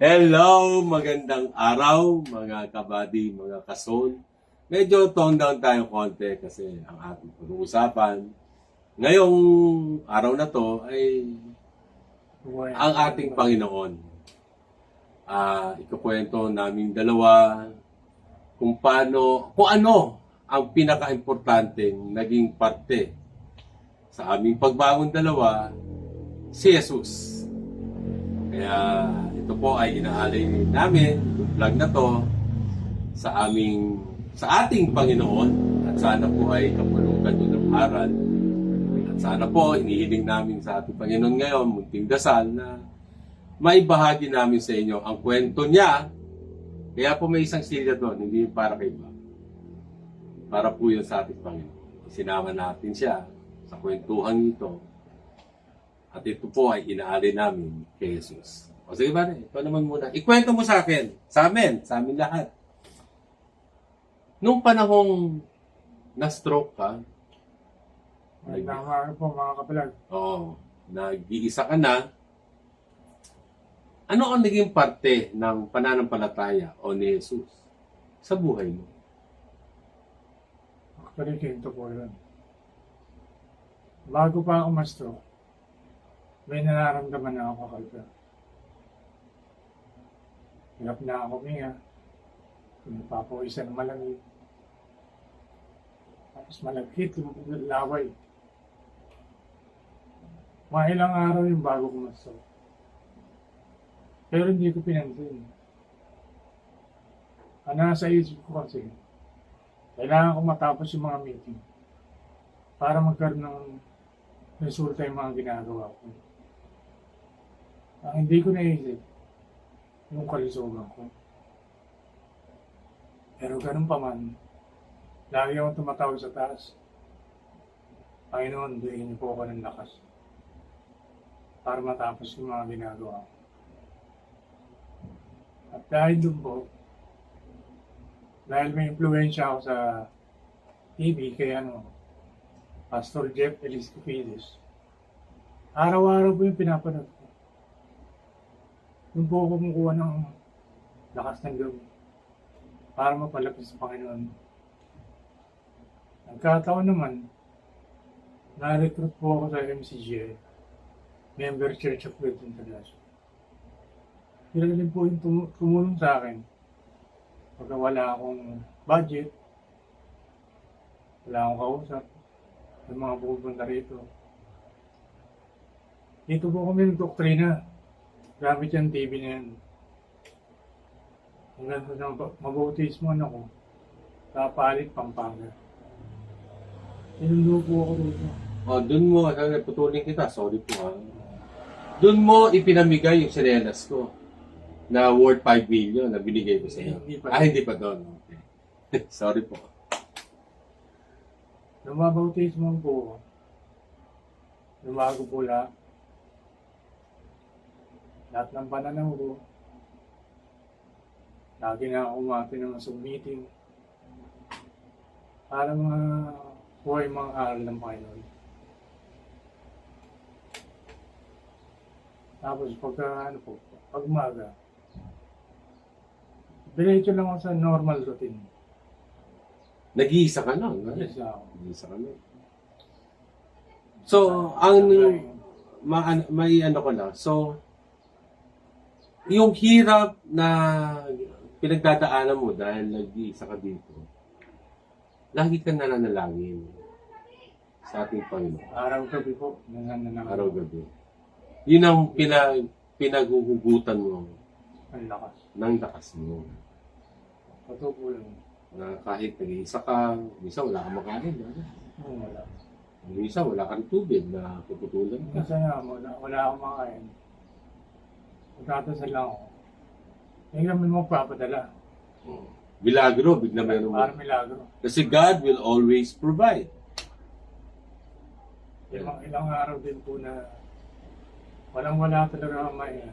Hello, magandang araw mga kabady, mga kason. Medyo tone down tayo konti kasi ang ating pag-uusapan ngayong araw na to ay ang ating Panginoon. Ikukwento namin dalawa kung ano ang pinaka-importanteng naging parte sa aming pagbangon dalawa, si Jesus. Kaya ito po ay inaalay namin, yung vlog na to, sa ating Panginoon, at sana po ay kapulutan nyo ng aral. At sana po, inihiling namin sa ating Panginoon ngayon, munting dasal na maibahagi namin sa inyo ang kwento niya. Kaya po may isang silya doon, hindi para kay iba. Para po yun sa ating Panginoon. Sinama natin siya sa kwentuhan ito. At ito po ay inaalay namin kay Jesus. O sige ba, ito naman muna. Ikwento mo sa akin, sa amin lahat. Nung panahong na-stroke ka, Magandang po mga kapalag. nag-iisa ka na, ano ang naging parte ng pananampalataya o ni Jesus sa buhay mo? Actually, kinto po yun. Bago pa ako ma-stroke, may nararamdaman na ako kakalpa. Hirap na ako minga. Pinapapawisan ng malamig. Tapos malagkit yung laway. Mga ilang araw yung bago ko ma-stroke. Pero hindi ko pinansin. Ang nasa isip ko kasi, kailangan ko matapos yung mga meeting para magkaroon ng resulta yung mga ginagawa ko. Ang hindi ko naisip, yung kalusugan ko. Pero ganun pa man, lagi akong tumatawag sa taas. Panginoon, bigyan niyo po ako ng lakas para matapos yung mga ginagawa ko. At dahil doon po, dahil may impluensya ako sa TV kay Pastor Jeff Eliscopides, araw-araw po yung pinapanood ko. Doon po ako kumukuha ng lakas ng loob para mapalapit sa Panginoon. Nagkataon naman, na-recruit po ako sa MCGI, Member Church of God International. Sila din po yung tumulong sa akin. Pagka wala akong budget, wala akong kausap, yung mga pupunta rito. Dito po kami ng doktrina. Gamit yung TV na yan. Hanggang sa mabautismo ako, kapalit Pampanga. Sinundo po ako dito. Doon mo, putulin kita, sorry po Doon mo ipinamigay yung sinelas ko na worth 5 million na binigay ko sa iyo. Hindi pa doon. Okay. Sorry po. Lumabautismo po. Lumago po lahat. Lahat ng pananaw ko. Lagi na ako umati ng meeting. Para buhay mga aral ng Panginoon. Tapos pag umaga, diretso lang ako sa normal routine. Nag-iisa ka na. Yes, ako. Nag-iisa ka na. So, may ano ko na. So, yung hirap na pinagdadaanan mo dahil nag-iisa ka dito, lagi ka nananalangin sa ating Panginoon. Araw-gabi po, nananalangin. Araw-gabi. Yun ang pinaguhugutan mo Ang lakas. ng lakas mo. Totoo po yun. Na kahit nag-iisa ka, minsan wala kang makain. Oo, wala. Minsan wala kang tubig na puputulan ka. Kasi wala akong makain. Magtatasal lang ako. Tingnan mo magpapadala. Milagro, bigla meron mo. Para milagro. Kasi God will always provide. Ilang araw din po na walang-wala talaga ang may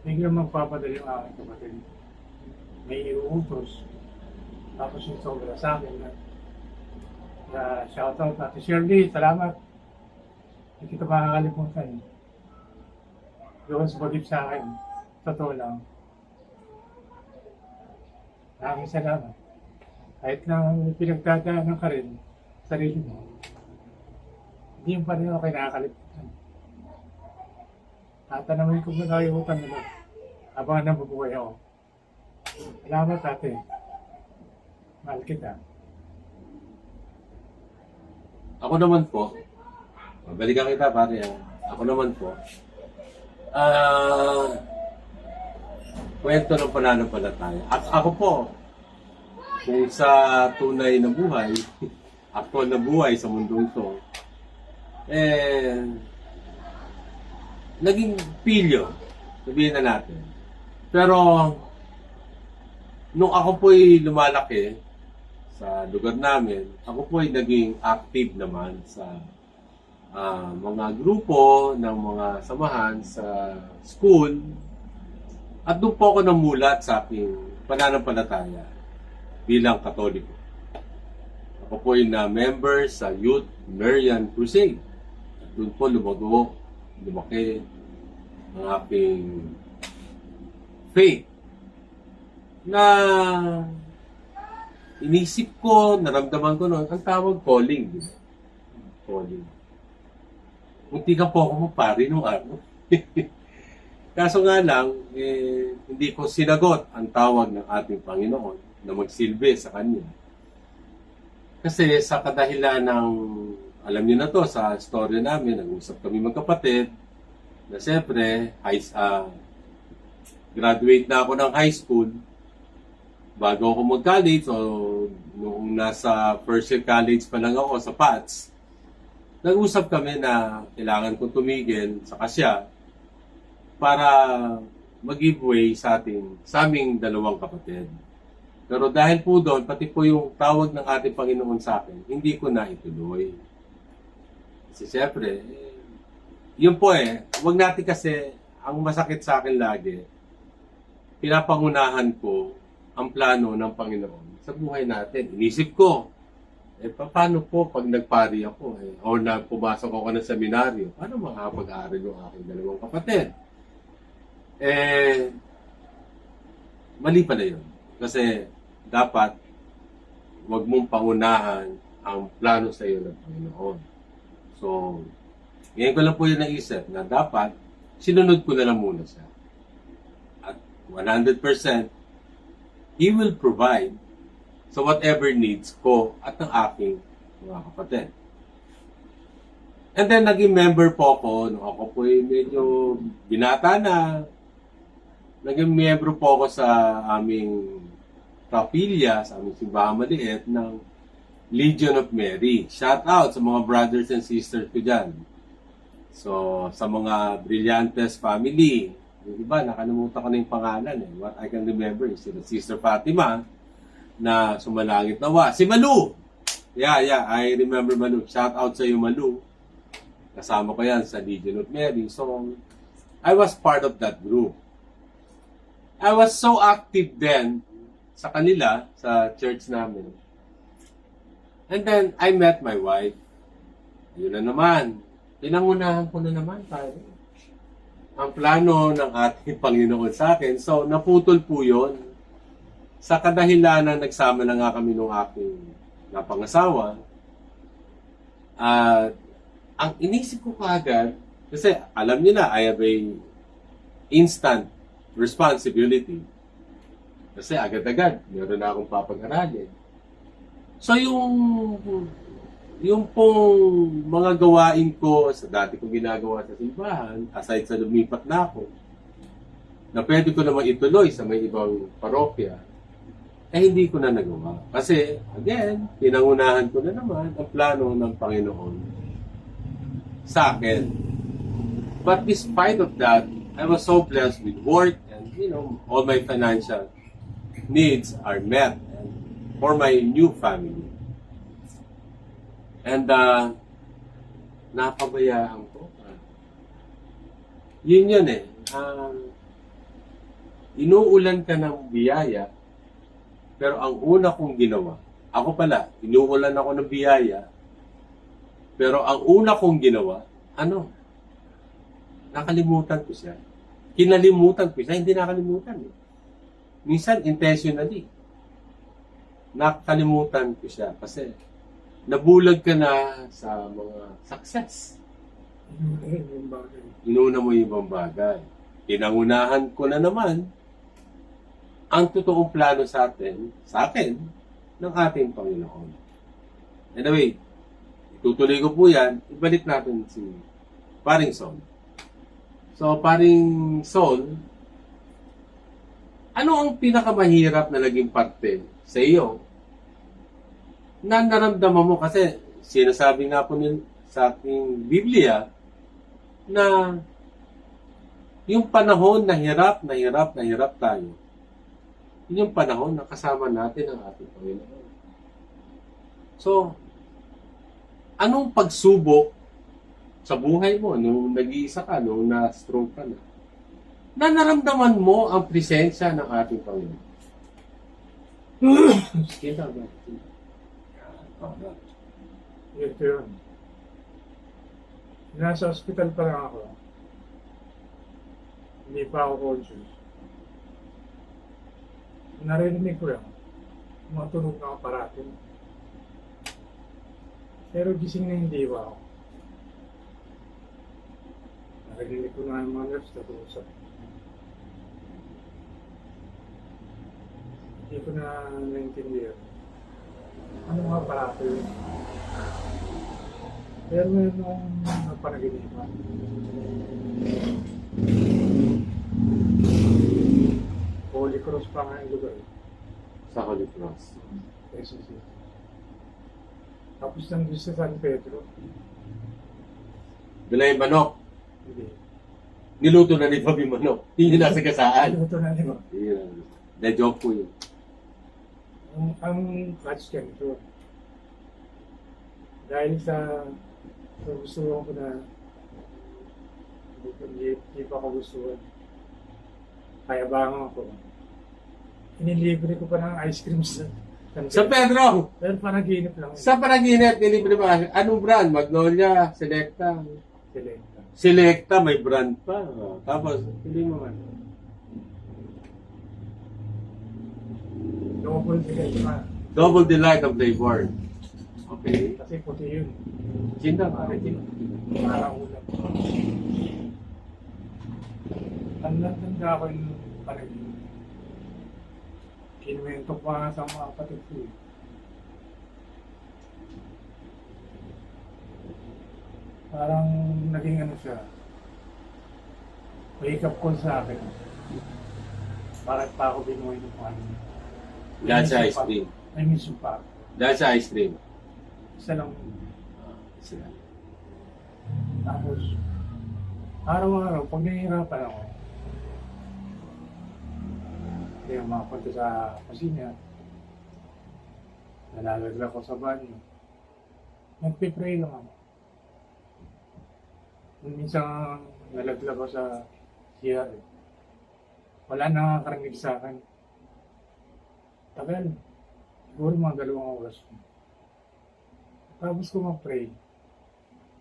biglang magpapadala yung aking kapatid. May iuutos. Tapos yung sobra sa akin na shoutout natin. Shirley, salamat. Hindi kita makakalimutan. Doon sumagip sa akin. Totoo lang. Maraming salamat. Kahit na may pinagdadaanan ka rin, sarili mo, hindi mo pa rin ako kinakalimutan. Tatanamin ko muna yung utang nila habang nabubuhay ako. Salamat, ate. Mahal kita. Ako naman po, balikan kita pare. Ako naman po, kwento ng pananampalataya. Ako po, kung sa tunay na buhay, actual na buhay sa mundong to, naging pilyo, sabihin na natin. Pero, nung ako po'y lumalaki sa lugar namin, ako po'y naging active naman sa mga grupo ng mga samahan sa school. At doon po ako namulat sa aking pananampalataya bilang Katoliko. Ako po yung member sa Youth Marian Crusade. At doon po lumaki ang aking faith na inisip ko, naramdaman ko noon, ang tawag calling. Di ba? Calling. Munti ka po ako mapari nung araw. Kaso nga lang, hindi ko sinagot ang tawag ng ating Panginoon na magsilbi sa Kanya. Kasi sa kadahilan ng, alam niyo na to, sa story namin, nag-usap kami magkapatid, na siyempre, graduate na ako ng high school, bago ako mag-college, o noong nasa first year college pa lang ako sa PATS, nag-usap kami na kailangan kong tumigil sa kasya para mag-giveaway sa aming dalawang kapatid. Pero dahil po doon, pati po yung tawag ng ating Panginoon sa akin, hindi ko na ituloy. Kasi siyempre, yun po wag natin kasi, ang masakit sa akin lagi, pinapangunahan ko ang plano ng Panginoon sa buhay natin. Inisip ko, paano po pag nagpari ako, o pumasok ako ng seminaryo, paano makakapag-aaral yung aking dalawang kapatid? Mali pala yun. Kasi dapat wag mong pangunahan ang plano sa iyo ng Panginoon. So, ngayon ko lang po yung naisip na dapat sinunod ko na lang muna siya. At 100%, He will provide sa whatever needs ko at ng aking mga kapatid. And then, naging member po ako, nung ako po medyo binata na, naging member po ako sa aming kapilya, sa aming simbahan maliit ng Legion of Mary. Shout out sa mga brothers and sisters ko dyan. So, sa mga Brillantes family, yung iba, nakalimutan ko na yung pangalan. What I can remember is sila Sister Fatima na sumalangit nawa. Si Malu! Yeah, I remember Malu. Shout out sa iyo, Malu. Kasama ko yan sa Legion of Mary. So, I was part of that group. I was so active then sa kanila, sa church namin. And then, I met my wife. Yun na naman. Pinangunahan ko na naman tayo ang plano ng ating Panginoon sa akin. So, naputol po yun. Sa kadahilanan, nagsama na nga kami nung aking napangasawa. At ang inisip ko kaagad, kasi alam niyo na, I have a instant responsibility. Kasi agad-agad, meron na akong papag-aralin. So, yung pong mga gawain ko sa dati kong ginagawa sa simbahan, aside sa lumipat na ako, na pwede ko naman ituloy sa may ibang parokya, hindi ko na nagawa. Kasi, again, pinangunahan ko na naman ang plano ng Panginoon sa akin. But despite of that, I was so blessed with work and, all my financial needs are met for my new family. And napabayaan ko. Yun inuulan ka ng biyaya, pero ang una kong ginawa, ako pala, inuulan ako ng biyaya, pero ang una kong ginawa, nakalimutan ko siya. kinalimutan ko siya, hindi nakalimutan. Eh. Minsan, intentionally, nakalimutan ko siya kasi nabulag ka na sa mga success. Yung bagay. Inuna mo yung ibang bagay. Pinangunahan ko na naman ang totoong plano sa akin, ng ating Panginoon. Anyway, itutuloy ko po yan, ibalik natin si Paring Sol. So, Paring Sol, ano ang pinakamahirap na naging parte sa iyo na naramdaman mo? Kasi sinasabi nga po sa ating Biblia na yung panahon na hirap tayo, yun yung panahon na kasama natin ang ating Panginoon. So, anong pagsubok sa buhay mo nung nag-iisa ka, nung na-stroke ka na naramdaman mo ang presensya ng ating Panginoon? Kita ba? Ito yun. Nasa hospital pa lang ako. Hindi pa ako conscious. Narinig ko lang. Matunog na aparato. Pero gising na hindi ba ako. Narinig ko na yung mga nurse na tuusap. Hindi ko na naintindihan. Ano nga aparato yun? Pero nung napanaginipan. Holy Cross pa nga yung lugar. Sa Holy Cross. Quezon City. Tapos nandun sa San Pedro. Dala yung manok. Hindi. Niluto na ni Bobby manok. Hindi nasa gasaan. Ano ito na, di ba? The joke po yun. Ang catch ganito. Dahil sa gusto ko na hindi pa ako gustuhan. Kaya bangang ako. Inilibre ko pa ng ice cream sa Sa Pedro! Pero panaginip lang. Sa Paraginip, nilibre ba? Anong brand? Magnolia, Selecta. Selecta. Selecta, may brand pa. Tapos, hindi mo man. Double delight pa. Double delight of flavor. Okay. Kasi puti yun. Sinda pa rin. Parang ulam. Tanda ko yung panaginip. Kinuwento ko nga sa mga kapatid ko. Parang naging ano siya. Wake up call sa akin. Bakit pa ako binuhay ng pangin? Dahil sa ice cream. I miss you pa. Dahil sa ice cream. Isa lang. Sila. Tapos, araw-araw, pag nahihirapan ako, hindi ako makapunta sa kusina. Nalalagla ko sa banyo. Nagpipray lang ako. Minsan nalagla ko sa CR. Wala nang nakakarinig sa akin. Tagal. Siguro mga 2 oras. Tapos ko mag-pray.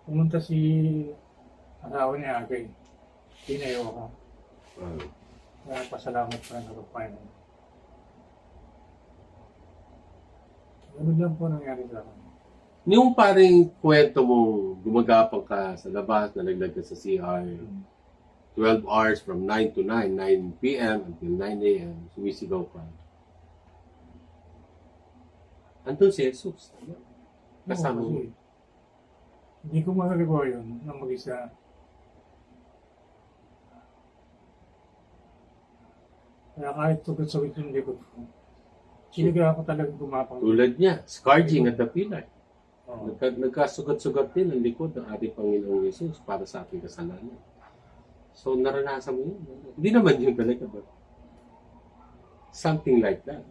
Pumunta si asawa ni Agay. Tinayo ako. Kaya pasalamat pa rin ako Panginoon. Ganun lang po nangyari sa akin. Yung paring kwento mo, gumagapang ka sa labas, nalaglag ka sa CR, 12 hours from 9 to 9, 9 p.m. until 9 a.m., sumisigaw ka. Andun si Jesus. Kasama mo. Hindi ko magagawa yun nang mag-isa. Kaya kahit sugat-sugat yung likod ko, siniga ako talagang gumapang. Tulad niya, scourging at the pillar. Oo. Nagkasugat-sugat din ang likod ng ating Panginoong Jesus para sa ating kasalanan. So, naranasan mo yun. Hindi naman yun talaga, but something like that.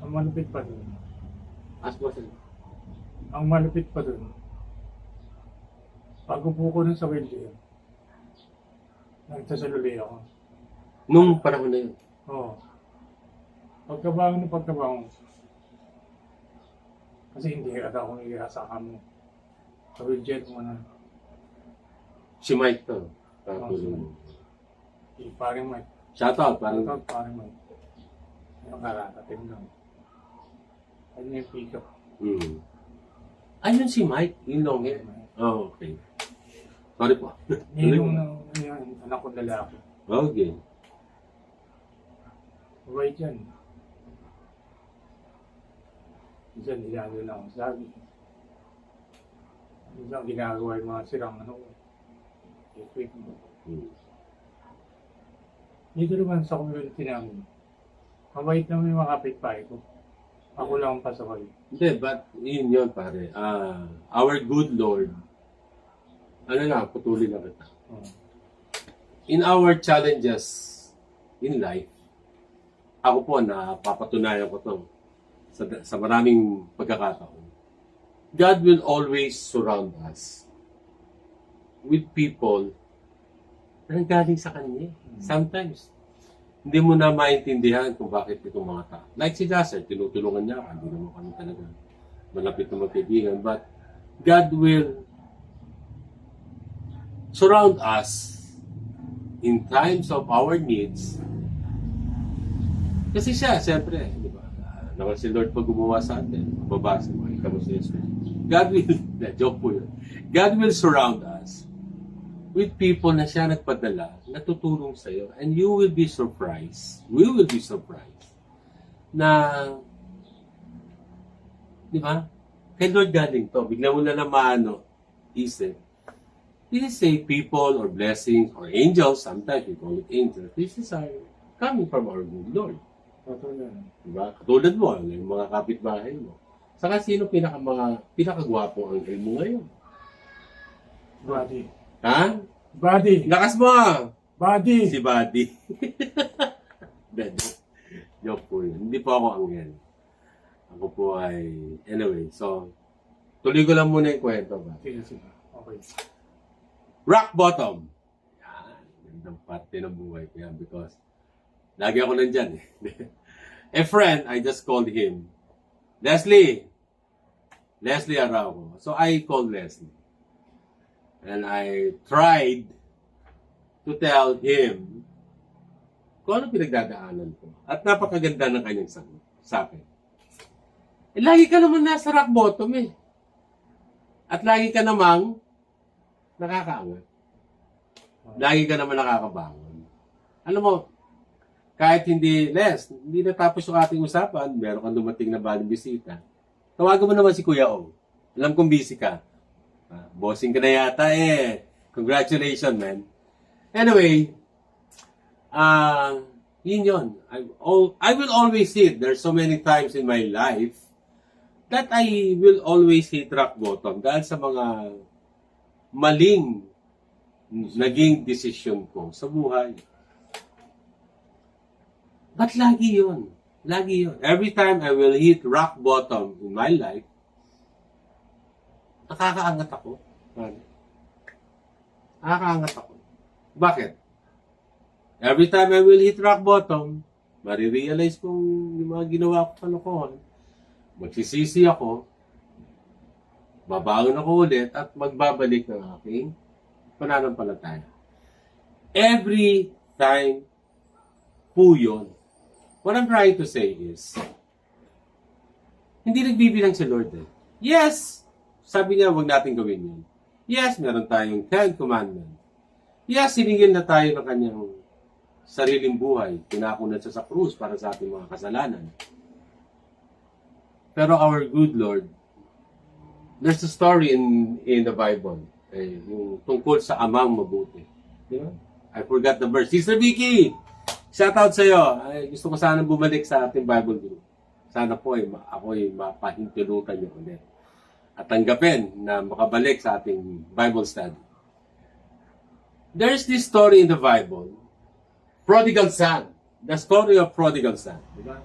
Ang malupit pa dun. As was it? Ang malupit pa dun. Pag upo ko nun sa wheelchair, nagsasaluli ako. Nung panahon na yun. Oo. Pagkabangon. Kasi hindi agad ako nagkakasaka mo. Sa wheelchair mo na. Si Mike to. Katulong. Paring Mike. Shoutout, parang. Paring Mike. Yung kararating lang. Ano yung pick up? Ayun si Mike, yung long hair. Oh, okay. Sorry po. Yung anak ko lalaki. Okay. Right yan. Minsan nilalo lang ako sabi. Minsan ginagawa yung mga sirang equipment. Dito naman sa community namin, mabait naman yung mga kapitbahay ko. Ako lang ang pasakay. Hindi, but yun pare. Our good Lord, ano lang, patuloy na kita. In our challenges in life, ako po, napapatunayan ko to sa maraming pagkakataon. God will always surround us with people na galing sa Kanya. Sometimes, hindi mo na maintindihan kung bakit itong mga tao. Like si Jasser, tinutulungan niya ako. Hindi naman kami talaga malapit na magkaibigan. But God will surround us in times of our needs. Kasi siya, siyempre, di ba? Naman si Lord pag gumawa sa atin, mababasa mo, makita mo si Jesus. God will, joke po yun. God will surround us with people na siya nagpadala, na tutulong sa'yo. And you will be surprised. We will be surprised. Na, di ba? Kay Lord galing to. Bigla mo na isip. This is a people or blessings or angels. Sometimes we call it angels. This is coming from our good Lord. Diba? Katulad mo, yung mga kapitbahay mo. Saka sino pinakagwapo ang angel mo ngayon? Buddy. Ha? Buddy. Lakas mo! Buddy. Si Buddy. Joke po yun. Hindi po ako angel. Ako po ay... Anyway, so... Tuloy ko lang muna yung kwento ba? Sige. Okay. Rock bottom. Yan. Gandang parte ng buhay ko yan because lagi ako nandyan eh. A friend, I just called him. Leslie Araujo. So I called Leslie. And I tried to tell him kung ano pinagdadaanan ko. At napakaganda ng kanyang sagot sa akin. Eh, lagi ka naman nasa rock bottom eh. At lagi ka namang nakakaangat. Lagi ka naman nakakabangon. Alam mo, kahit hindi natapos yung ating usapan, meron kang dumating na baling bisita. Tawagan mo naman si Kuya O. Alam kong busy ka. Bossing ka na yata eh. Congratulations, man. Anyway, yun. I will always hit. There's so many times in my life that I will always hit rock bottom dahil sa mga maling naging desisyon ko sa buhay. But lagi yun. Every time I will hit rock bottom in my life, nakakaangat ako. Bakit? Every time I will hit rock bottom, marirealize kong yung mga ginawa ko kalokohan, magsisisi ako, babaon ako ulit, at magbabalik ng aking pananampalataya. Every time po yun. What I'm trying to say is, hindi nagbibilang si Lord eh. Yes! Sabi niya, huwag natin gawin yun. Yes, meron tayong 10 commandments. Yes, sinigil na tayo ng kanyang sariling buhay. Pinakunan siya sa krus para sa ating mga kasalanan. Pero our good Lord, there's a story in the Bible. Yung tungkol sa amang mabuti. You know? I forgot the verse. Sister Vicky! Shoutout sa iyo. Gusto ko sana bumalik sa ating Bible group. Sana po ako mapahintulutan niyo ulit. At tanggapin na makabalik sa ating Bible study. There's this story in the Bible, Prodigal Son. The story of Prodigal Son. Diba?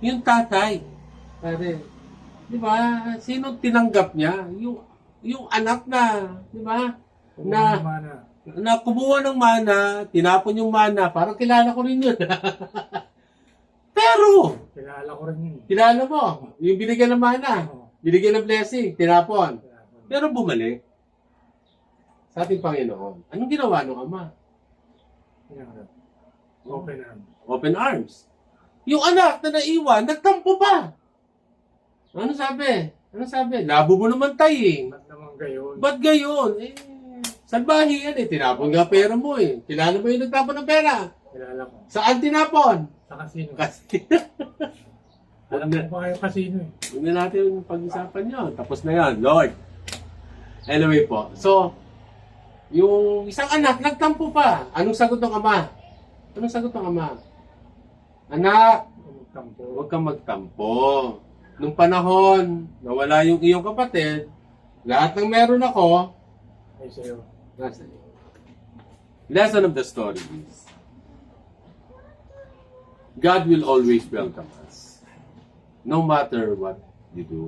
Yung tatay. Pare, diba? Sino tinanggap niya? Yung anak na, diba? Na kumuha ng mana, tinapon yung mana, parang kilala ko rin yun. Pero, Kilala ko rin yun. kilala mo, yung binigyan ng mana, binigyan ng blessing, tinapon. Pero bumalik. sa ating Panginoon. Anong ginawa ng Ama? Yan. Open arms. Open arms. Yung anak na naiwan, nagtampo pa. Ano sabi? Ano sabi? Labo mo naman tayo eh. Ba't naman gayon? Ba't gayon? Salbahe yan eh. Tinapon nga pera mo eh. Kilala mo yung nagtapon ng pera? Kilala ko. Saan tinapon? Sa kasino. Kasi, Alam ko pa kayo kasino eh. huwag na natin pag-usapan yun. Tapos na yan, Lord. Anyway po. So, yung isang anak, nagtampo pa. Anong sagot ng Ama? Anong sagot ng Ama? Anak, Magtampo. huwag kang magtampo. Nung panahon, nawala yung iyong kapatid, lahat ng meron ako, Ay sa'yo. nasa iyo. Lesson of the story is, God will always welcome us. No matter what you do.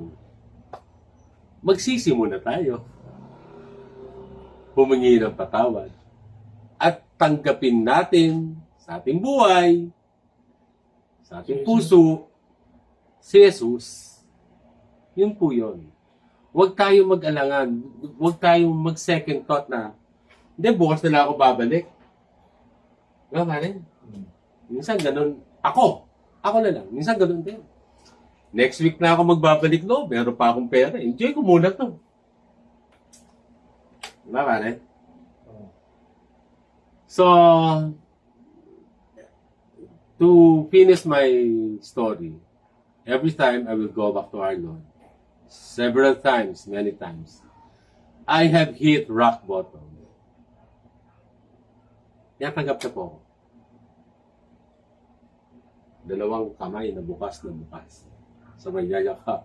Magsisi muna tayo. Humingi ng patawad. At tanggapin natin sa ating buhay, sa ating puso, si Jesus. Yun po yun. Huwag tayong mag-alangan. Huwag tayong mag-second thought na, hindi, bukas na lang ako babalik. Diba, Karen? Minsan ganun. Ako na lang. Minsan ganun din. Next week na ako magbabalik, no? Meron pa akong pera. Enjoy ko muna to. Diba, Karen? So, to finish my story, every time I will go back to our Lord. Several times, many times. I have hit rock bottom. Natanggap na po ako. Dalawang kamay na bukas sa may yayakap.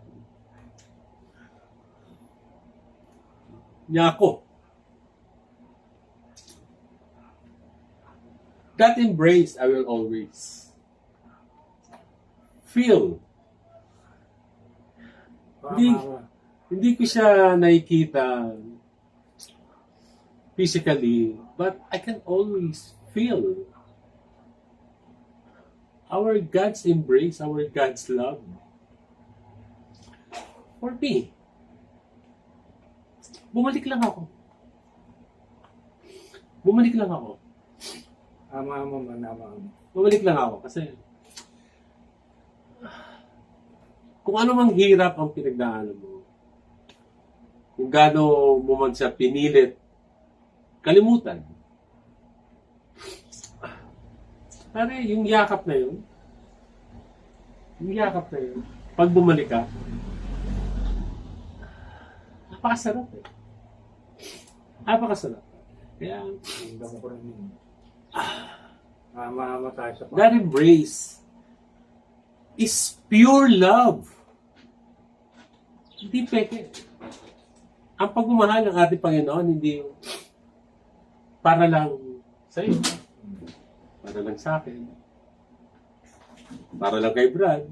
Niya ako. That embrace I will always feel. Hindi ko siya nakikita physically, but I can always feel our God's embrace, our God's love for me. Bumalik lang ako. Ama mo man, ama mo. Bumalik lang ako kasi kung ano mang hirap ang pinagdaanan mo, kung gaano mo man siya pinilit, kalimutan. Pare, yung yakap na yun, pag bumalik ka, napakasarap eh. Napakasarap. Kaya, Hindi mo ko rin yun. Ama tayo sa that embrace is pure love. Hindi peke. Ang pagmamahal ng ating Panginoon, hindi yung para lang sa iyo, para lang sa akin, para lang kay Brad,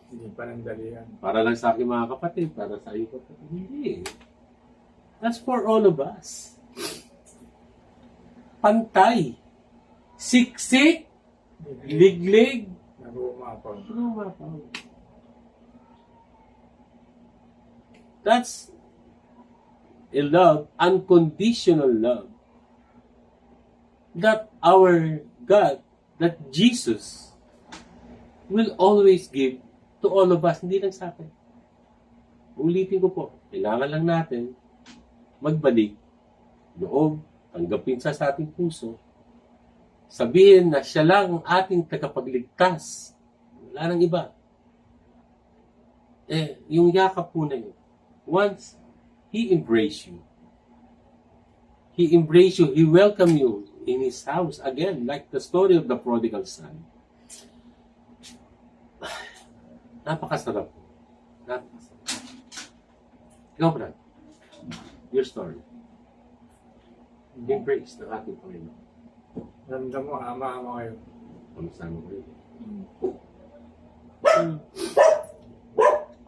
Hindi pa nang dalihan. para lang sa aking mga kapatid, para sa iyo kapatid. Hindi. That's for all of us. Pantay. Siksik. Liglig. Nag-uumapaw. That's a love, unconditional love, that our God, that Jesus will always give to all of us, hindi lang sa akin. Ulitin ko po, kailangan lang natin magbalik loob, tanggapin sa ating puso, sabihin na siya lang ang ating tagapagligtas. Wala nang iba. Yung yakap po na yun, once He embraced you, He welcomed you in His house again, like the story of the prodigal son. Napakasarap. Ikaw, Brad, your story. Embrace ng ating Panginoon. Ramdam mo, ama kayo. Kamusta mo kayo?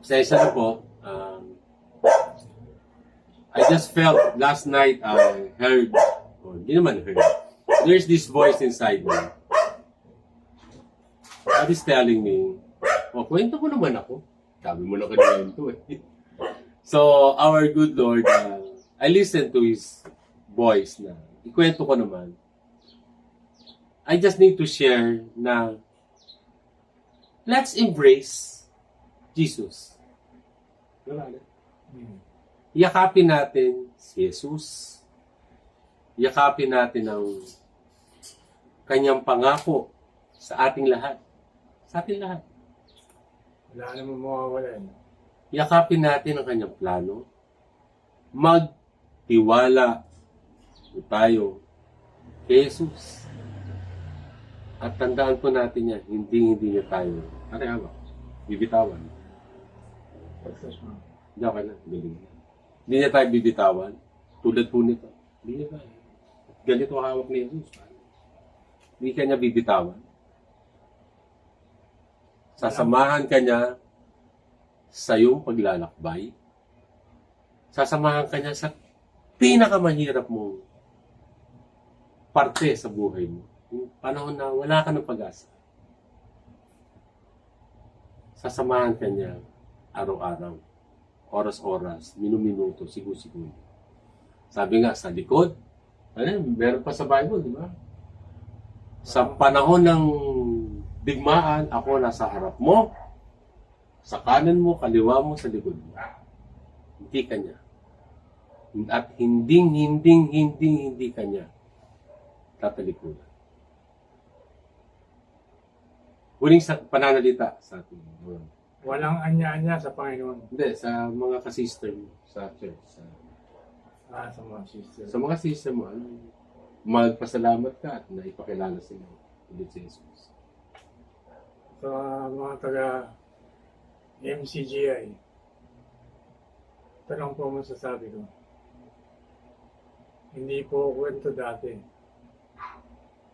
Sa isa na po, I just felt last night, I heard, hindi naman heard, there's this voice inside me that is telling me, kwento mo naman ako. Sabi mo na kanina ito eh. So, our good Lord, I listened to His boys na ikwento ko naman. I just need to share na let's embrace Jesus. Yakapin natin si Jesus. Yakapin natin ang kanyang pangako sa ating lahat. Sa ating lahat. Wala namang mawawala. Yakapin natin ang kanyang plano. Magtiwala tayo kay Jesus. At tandaan po natin yan, hindi niya tayo, bibitawan. Hindi okay na, galing. Hindi niya tayo bibitawan. Tulad po nito. Hindi niya tayo. Ganito hawak ni Jesus. Hindi ka niya bibitawan. Sasamahan ka niya sa iyong paglalakbay. Sasamahan ka niya sa pinakamahirap mong parte sa buhay mo. Yung panahon na wala ka ng pag-asa. Sasamahan ka niya araw-araw, oras-oras, minuminuto, sigur-sigur. Sabi nga, sa likod, meron pa sa Bible, di ba? Sa panahon ng digmaan, ako nasa harap mo, sa kanan mo, kaliwa mo, sa likod mo. Hindi ka niya. At hindi ka niya tatalikuran. Huling sa pananalita sa ating Walang anya-anya sa Panginoon. Hindi, sa mga kasister mo, sa church. Sa mga sister. Sa mga sister mo, magpasalamat ka at naipakilala sa inyo ulit si Jesus. Sa mga taga MCGI, tanong po masasabi ko. Hindi po kwento dati.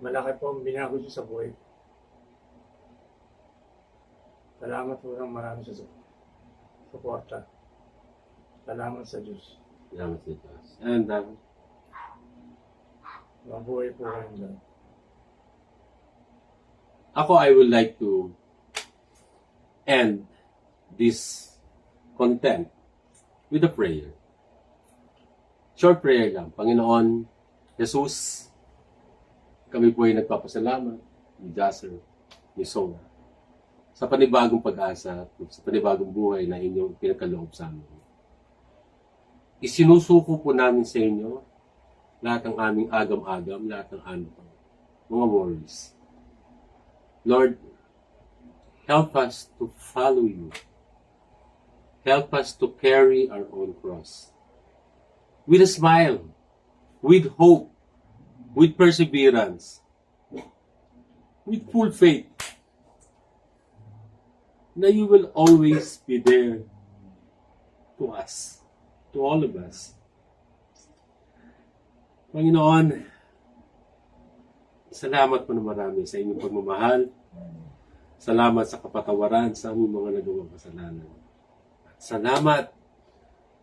Malaki po ang binago siya sa buhay. Salamat po ng marami sa suporta. Salamat sa Diyos. Salamat sa Diyos. And Mabuhay po kayong dyan. ako, I would like to end this content with a prayer. Short prayer lang. Panginoon, Jesus, kami po ay nagpapasalamat ni Jasser, ni Sona, sa panibagong pag-asa at sa panibagong buhay na inyong pinagkaloob sa amin. Isinusuko po namin sa inyo lahat ng aming agam-agam, lahat ng aming mga worries. Lord, help us to follow you. Help us to carry our own cross. With a smile, with hope, with perseverance, with full faith, na you will always be there to us, to all of us. Panginoon, salamat po na marami sa inyong pagmamahal. Salamat sa kapatawaran sa aming mga nagawang kasalanan. At salamat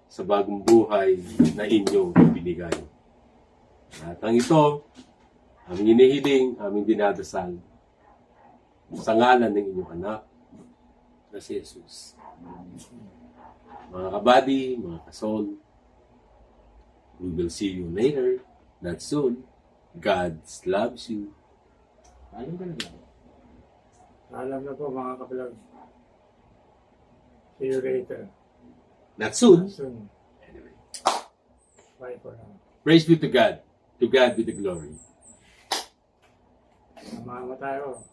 sa bagong buhay na inyong ibinigay. At ang ito, aming inihiling, aming dinadasal sa ngalan ng inyong anak na si Jesus. Mga kabady, mga kasol, we will see you later, not soon. God loves you. Alam ka na lang. Alam na po mga kapilag. See you later. Not soon. Soon. Anyway. Bye for now. Praise be to God. To God be the glory. Samahan mo tayo.